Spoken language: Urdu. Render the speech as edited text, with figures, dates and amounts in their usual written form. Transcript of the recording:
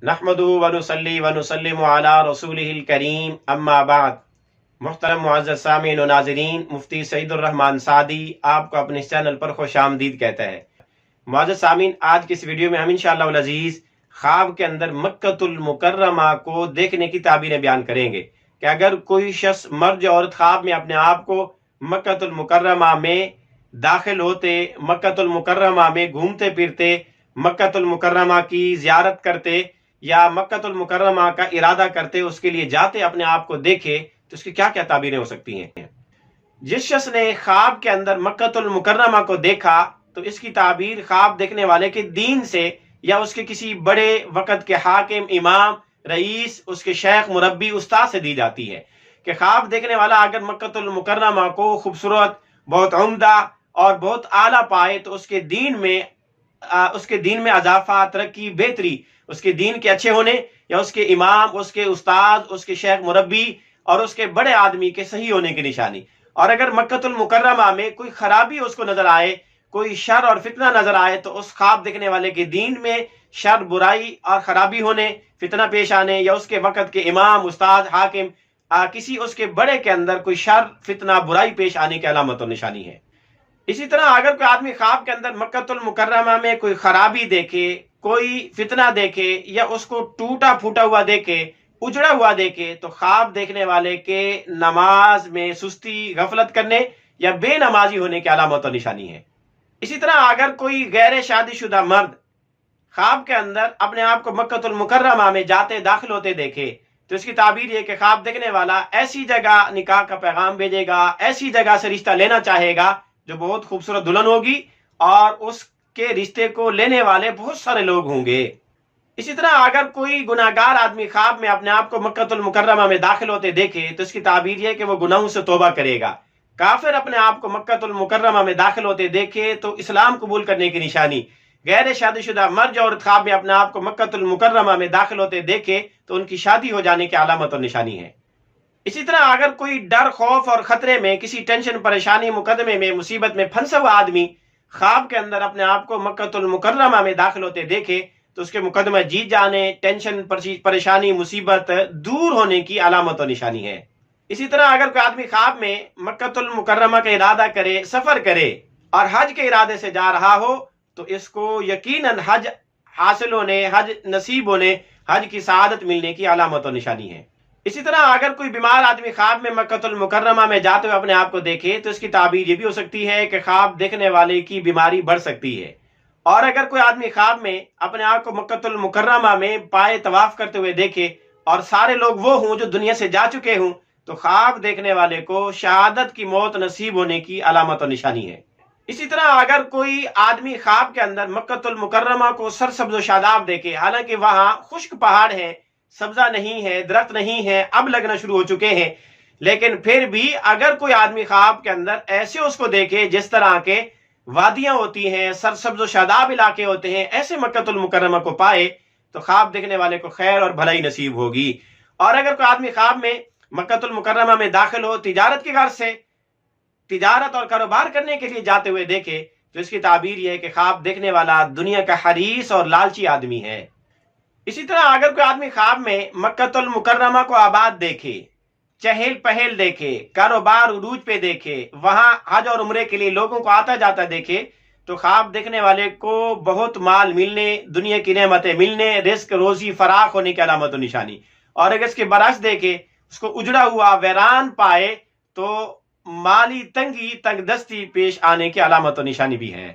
نحمدہ ونصلی ونسلم علی رسولہ الکریم اما بعد۔ محترم معزز سامعین و ناظرین، مفتی سعید الرحمن سعدی آپ کو اپنے اس چینل پر خوش آمدید کہتا ہے۔ معزز سامعین، آج کی اس ویڈیو میں ہم انشاءاللہ العزیز خواب کے اندر مکۃ المکرمہ کو دیکھنے کی تعبیریں بیان کریں گے کہ اگر کوئی شخص مرد یا عورت خواب میں اپنے آپ کو مکۃ المکرمہ میں داخل ہوتے، مکۃ المکرمہ میں گھومتے پھرتے، مکۃ المکرمہ کی زیارت کرتے یا مکۃ المکرمہ کا ارادہ کرتے، اس کے لیے جاتے، اپنے آپ کو دیکھے، تو اس کی کیا کیا تعبیریں ہو سکتی ہیں۔ جس شخص نے خواب کے اندر مکۃ المکرمہ کو دیکھا تو اس کی تعبیر خواب دیکھنے والے کے دین سے یا اس کے کسی بڑے وقت کے حاکم، امام، رئیس، اس کے شیخ، مربی، استاد سے دی جاتی ہے کہ خواب دیکھنے والا اگر مکۃ المکرمہ کو خوبصورت، بہت عمدہ اور بہت اعلیٰ پائے تو اس کے دین میں اضافہ، ترقی، بہتری، اس کے دین کے اچھے ہونے یا اس کے امام، اس کے استاد، اس کے شیخ مربی اور اس کے بڑے آدمی کے صحیح ہونے کی نشانی۔ اور اگر مکۃ المکرمہ میں کوئی خرابی اس کو نظر آئے، کوئی شر اور فتنہ نظر آئے، تو اس خواب دیکھنے والے کے دین میں شر، برائی اور خرابی ہونے، فتنہ پیش آنے یا اس کے وقت کے امام، استاد، حاکم، کسی اس کے بڑے کے اندر کوئی شر، فتنہ، برائی پیش آنے کی علامت و نشانی ہے۔ اسی طرح اگر کوئی آدمی خواب کے اندر مکۃ المکرمہ میں کوئی خرابی دیکھے، کوئی فتنہ دیکھے یا اس کو ٹوٹا پھوٹا ہوا دیکھے، اجڑا ہوا دیکھے، تو خواب دیکھنے والے کے نماز میں سستی، غفلت کرنے یا بے نمازی ہونے کی علامت و نشانی ہے۔ اسی طرح اگر کوئی غیر شادی شدہ مرد خواب کے اندر اپنے آپ کو مکۃ المکرمہ میں جاتے، داخل ہوتے دیکھے تو اس کی تعبیر یہ کہ خواب دیکھنے والا ایسی جگہ نکاح کا پیغام بھیجے گا، ایسی جگہ سے رشتہ لینا چاہے گا جو بہت خوبصورت دلہن ہوگی اور اس کے رشتے کو لینے والے بہت سارے لوگ ہوں گے۔ اسی طرح اگر کوئی گناہگار آدمی خواب میں اپنے آپ کو مکۃ المکرمہ میں داخل ہوتے دیکھے تو اس کی تعبیر یہ کہ وہ گناہوں سے توبہ کرے گا۔ کافر اپنے آپ کو مکۃ المکرمہ میں داخل ہوتے دیکھے تو اسلام قبول کرنے کی نشانی۔ غیر شادی شدہ مرد اور خواب میں اپنے آپ کو مکۃ المکرمہ میں داخل ہوتے دیکھے تو ان کی شادی ہو جانے کی علامت اور نشانی ہے۔ اسی طرح اگر کوئی ڈر، خوف اور خطرے میں، کسی ٹینشن، پریشانی، مقدمے میں، مصیبت میں پھنسا ہوا آدمی خواب کے اندر اپنے آپ کو مکۃ المکرمہ میں داخل ہوتے دیکھے تو اس کے مقدمہ جیت جانے، ٹینشن، پریشانی، مصیبت دور ہونے کی علامت و نشانی ہے۔ اسی طرح اگر کوئی آدمی خواب میں مکۃ المکرمہ کا ارادہ کرے، سفر کرے اور حج کے ارادے سے جا رہا ہو تو اس کو یقیناً حج حاصل ہونے، حج نصیب ہونے، حج کی سعادت ملنے کی علامت و نشانی ہے۔ اسی طرح اگر کوئی بیمار آدمی خواب میں مکۃ المکرمہ میں جاتے ہوئے اپنے آپ کو دیکھے تو اس کی تعبیر یہ بھی ہو سکتی ہے کہ خواب دیکھنے والے کی بیماری بڑھ سکتی ہے۔ اور اگر کوئی آدمی خواب میں اپنے آپ کو مکۃ المکرمہ میں پائے طواف کرتے ہوئے دیکھے اور سارے لوگ وہ ہوں جو دنیا سے جا چکے ہوں تو خواب دیکھنے والے کو شہادت کی موت نصیب ہونے کی علامت و نشانی ہے۔ اسی طرح اگر کوئی آدمی خواب کے اندر مکۃ المکرمہ کو سرسبز و شاداب دیکھے، حالانکہ وہاں خشک پہاڑ ہیں، سبزہ نہیں ہے، درخت نہیں ہے، اب لگنا شروع ہو چکے ہیں، لیکن پھر بھی اگر کوئی آدمی خواب کے اندر ایسے اس کو دیکھے جس طرح کے وادیاں ہوتی ہیں، سرسبز و شاداب علاقے ہوتے ہیں، ایسے مکۃ المکرمہ کو پائے تو خواب دیکھنے والے کو خیر اور بھلائی نصیب ہوگی۔ اور اگر کوئی آدمی خواب میں مکۃ المکرمہ میں داخل ہو، تجارت کی غرض سے، تجارت اور کاروبار کرنے کے لیے جاتے ہوئے دیکھے تو اس کی تعبیر یہ ہے کہ خواب دیکھنے والا دنیا کا حریص اور لالچی آدمی ہے۔ اسی طرح اگر کوئی آدمی خواب میں مکۃ المکرمہ کو آباد دیکھے، چہل پہل دیکھے، کاروبار عروج پہ دیکھے، وہاں حج اور عمرے کے لیے لوگوں کو آتا جاتا دیکھے تو خواب دیکھنے والے کو بہت مال ملنے، دنیا کی نعمتیں ملنے، رزق روزی فراخ ہونے کی علامت و نشانی۔ اور اگر اس کے برعکس دیکھے، اس کو اجڑا ہوا، ویران پائے تو مالی تنگی، تنگ دستی پیش آنے کی علامت و نشانی بھی ہے۔